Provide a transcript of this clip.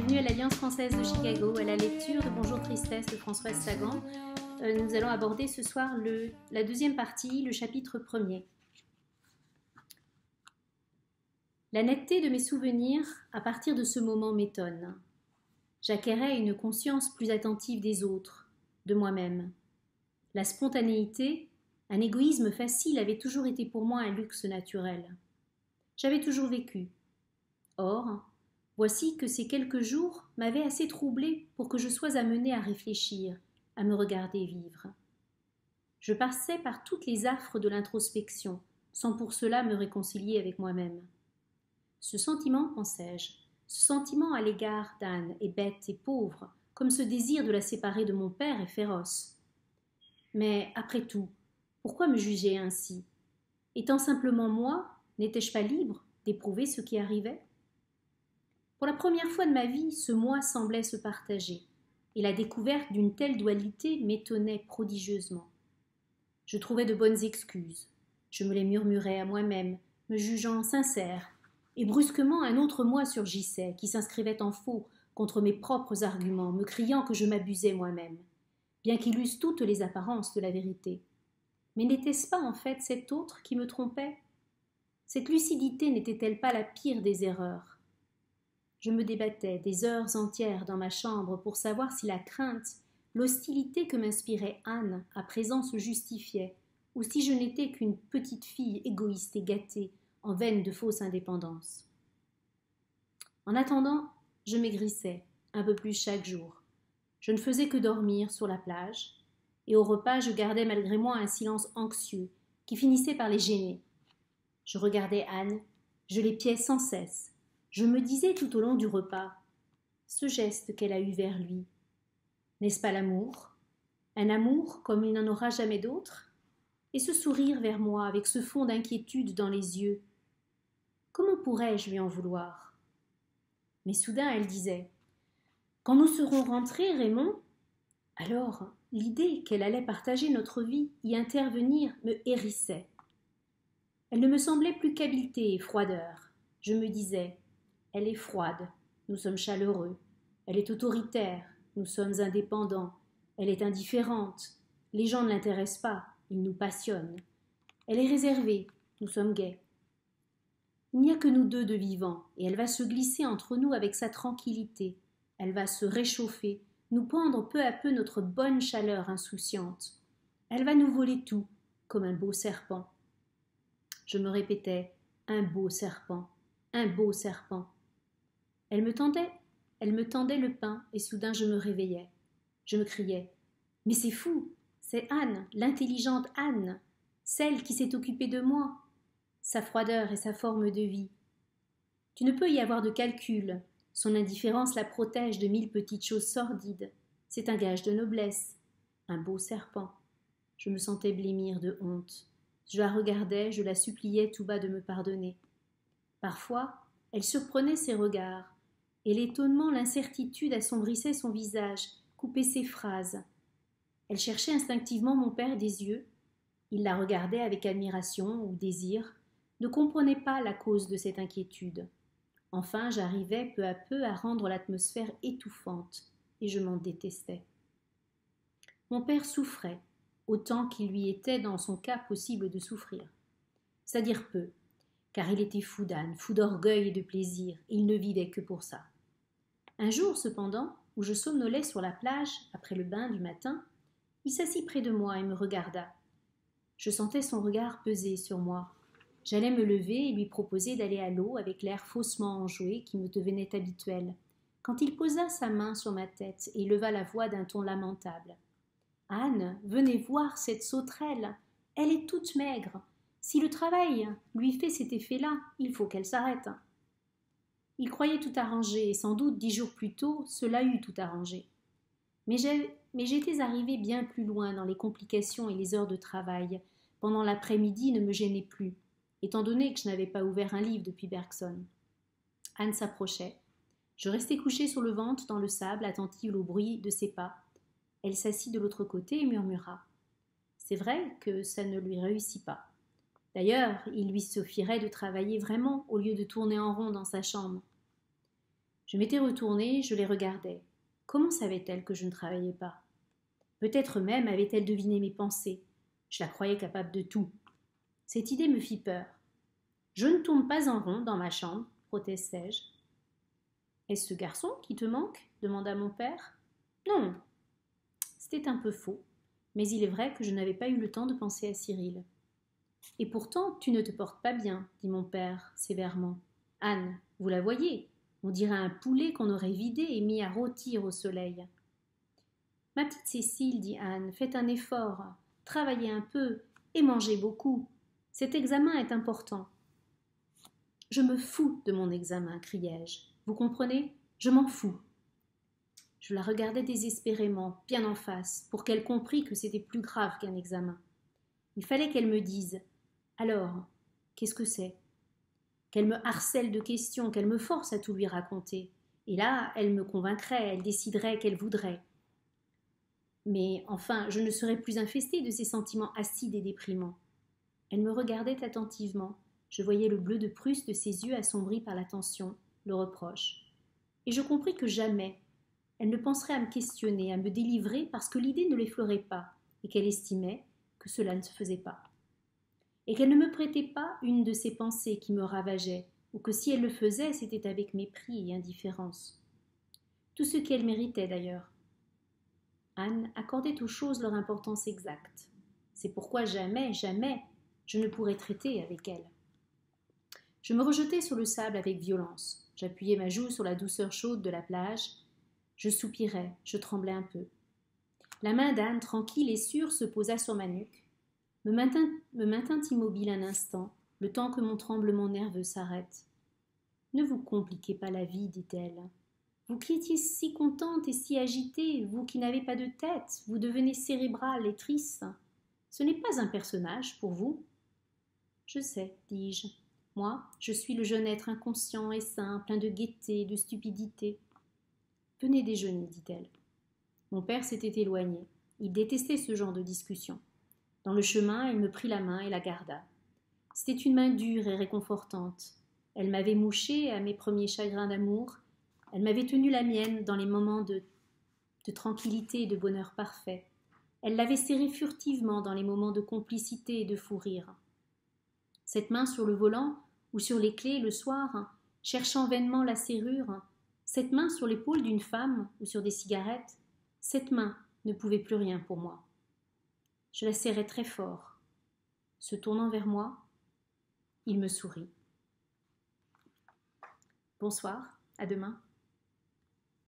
Bienvenue à l'Alliance française de Chicago, à la lecture de Bonjour Tristesse de Françoise Sagan. Nous allons aborder ce soir la deuxième partie, le chapitre 1er. La netteté de mes souvenirs à partir de ce moment m'étonne. J'acquérais une conscience plus attentive des autres, de moi-même. La spontanéité, un égoïsme facile avait toujours été pour moi un luxe naturel. J'avais toujours vécu. Or, voici que ces quelques jours m'avaient assez troublée pour que je sois amenée à réfléchir, à me regarder vivre. Je passais par toutes les affres de l'introspection, sans pour cela me réconcilier avec moi-même. Ce sentiment, pensais-je, ce sentiment à l'égard d'Anne est bête et pauvre, comme ce désir de la séparer de mon père est féroce. Mais, après tout, pourquoi me juger ainsi? Étant simplement moi, n'étais-je pas libre d'éprouver ce qui arrivait? Pour la première fois de ma vie, ce moi semblait se partager, et la découverte d'une telle dualité m'étonnait prodigieusement. Je trouvais de bonnes excuses, je me les murmurais à moi-même, me jugeant sincère, et brusquement un autre moi surgissait, qui s'inscrivait en faux contre mes propres arguments, me criant que je m'abusais moi-même, bien qu'il eût toutes les apparences de la vérité. Mais n'était-ce pas en fait cet autre qui me trompait? Cette lucidité n'était-elle pas la pire des erreurs? Je me débattais des heures entières dans ma chambre pour savoir si la crainte, l'hostilité que m'inspirait Anne à présent se justifiait, ou si je n'étais qu'une petite fille égoïste et gâtée, en veine de fausse indépendance. En attendant, je maigrissais, un peu plus chaque jour. Je ne faisais que dormir sur la plage, et au repas je gardais malgré moi un silence anxieux, qui finissait par les gêner. Je regardais Anne, je l'épiais sans cesse. Je me disais tout au long du repas, ce geste qu'elle a eu vers lui, n'est-ce pas l'amour? Un amour comme il n'en aura jamais d'autre? Et ce sourire vers moi avec ce fond d'inquiétude dans les yeux, comment pourrais-je lui en vouloir? Mais soudain elle disait, quand nous serons rentrés, Raymond, alors l'idée qu'elle allait partager notre vie, y intervenir, me hérissait. Elle ne me semblait plus qu'habileté et froideur. Je me disais, elle est froide, nous sommes chaleureux. Elle est autoritaire, nous sommes indépendants. Elle est indifférente, les gens ne l'intéressent pas, ils nous passionnent. Elle est réservée, nous sommes gais. Il n'y a que nous deux de vivants, et elle va se glisser entre nous avec sa tranquillité. Elle va se réchauffer, nous pendre peu à peu notre bonne chaleur insouciante. Elle va nous voler tout, comme un beau serpent. Je me répétais, un beau serpent, un beau serpent. Elle me tendait le pain, et soudain je me réveillais. Je me criais, mais c'est fou, c'est Anne, l'intelligente Anne, celle qui s'est occupée de moi, sa froideur et sa forme de vie. Tu ne peux y avoir de calcul, son indifférence la protège de 1000 petites choses sordides, c'est un gage de noblesse, un beau serpent. Je me sentais blêmir de honte. Je la regardais, je la suppliais tout bas de me pardonner. Parfois, elle surprenait ses regards, et l'étonnement, l'incertitude assombrissaient son visage, coupaient ses phrases. Elle cherchait instinctivement mon père des yeux. Il la regardait avec admiration ou désir, ne comprenait pas la cause de cette inquiétude. Enfin, j'arrivais peu à peu à rendre l'atmosphère étouffante, et je m'en détestais. Mon père souffrait, autant qu'il lui était dans son cas possible de souffrir. C'est-à-dire peu, car il était fou d'Anne, fou d'orgueil et de plaisir, et il ne vivait que pour ça. Un jour, cependant, où je somnolais sur la plage, après le bain du matin, il s'assit près de moi et me regarda. Je sentais son regard peser sur moi. J'allais me lever et lui proposer d'aller à l'eau avec l'air faussement enjoué qui me devenait habituel, quand il posa sa main sur ma tête et leva la voix d'un ton lamentable. « Anne, venez voir cette sauterelle, elle est toute maigre. Si le travail lui fait cet effet-là, il faut qu'elle s'arrête. » Il croyait tout arrangé, et sans doute 10 jours plus tôt, cela eût tout arrangé. Mais j'étais arrivée bien plus loin dans les complications et les heures de travail. Pendant l'après-midi ne me gênait plus, étant donné que je n'avais pas ouvert un livre depuis Bergson. Anne s'approchait. Je restais couchée sur le ventre dans le sable, attentive au bruit de ses pas. Elle s'assit de l'autre côté et murmura. C'est vrai que ça ne lui réussit pas. D'ailleurs, il lui suffirait de travailler vraiment au lieu de tourner en rond dans sa chambre. Je m'étais retournée, je les regardais. Comment savait-elle que je ne travaillais pas? Peut-être même avait-elle deviné mes pensées. Je la croyais capable de tout. Cette idée me fit peur. Je ne tourne pas en rond dans ma chambre, protestai-je. Est-ce ce garçon qui te manque? Demanda mon père. Non. C'était un peu faux, mais il est vrai que je n'avais pas eu le temps de penser à Cyril. Et pourtant, tu ne te portes pas bien, dit mon père sévèrement. Anne, vous la voyez, on dirait un poulet qu'on aurait vidé et mis à rôtir au soleil. Ma petite Cécile, dit Anne, faites un effort, travaillez un peu et mangez beaucoup. Cet examen est important. Je me fous de mon examen, criai-je. Vous comprenez? Je m'en fous. Je la regardais désespérément, bien en face, pour qu'elle comprît que c'était plus grave qu'un examen. Il fallait qu'elle me dise. Alors, qu'est-ce que c'est? Qu'elle me harcèle de questions, qu'elle me force à tout lui raconter. Et là, elle me convaincrait, elle déciderait qu'elle voudrait. Mais enfin, je ne serais plus infestée de ces sentiments acides et déprimants. Elle me regardait attentivement. Je voyais le bleu de Prusse de ses yeux assombris par la tension, le reproche. Et je compris que jamais elle ne penserait à me questionner, à me délivrer parce que l'idée ne l'effleurait pas et qu'elle estimait que cela ne se faisait pas. Et qu'elle ne me prêtait pas une de ces pensées qui me ravageaient, ou que si elle le faisait, c'était avec mépris et indifférence. Tout ce qu'elle méritait d'ailleurs. Anne accordait aux choses leur importance exacte. C'est pourquoi jamais, jamais, je ne pourrais traiter avec elle. Je me rejetai sur le sable avec violence. J'appuyai ma joue sur la douceur chaude de la plage. Je soupirais, je tremblais un peu. La main d'Anne, tranquille et sûre, se posa sur ma nuque, me maintint immobile un instant, le temps que mon tremblement nerveux s'arrête. Ne vous compliquez pas la vie, dit-elle. Vous qui étiez si contente et si agitée, vous qui n'avez pas de tête, vous devenez cérébrale et triste. Ce n'est pas un personnage pour vous. Je sais, dis-je. Moi, je suis le jeune être inconscient et sain, plein de gaieté, de stupidité. Venez déjeuner, dit-elle. Mon père s'était éloigné. Il détestait ce genre de discussion. Dans le chemin, elle me prit la main et la garda. C'était une main dure et réconfortante. Elle m'avait mouchée à mes premiers chagrins d'amour. Elle m'avait tenu la mienne dans les moments de tranquillité et de bonheur parfait. Elle l'avait serrée furtivement dans les moments de complicité et de fou rire. Cette main sur le volant ou sur les clés le soir, cherchant vainement la serrure, cette main sur l'épaule d'une femme ou sur des cigarettes, cette main ne pouvait plus rien pour moi. Je la serrai très fort. Se tournant vers moi, il me sourit. Bonsoir, à demain.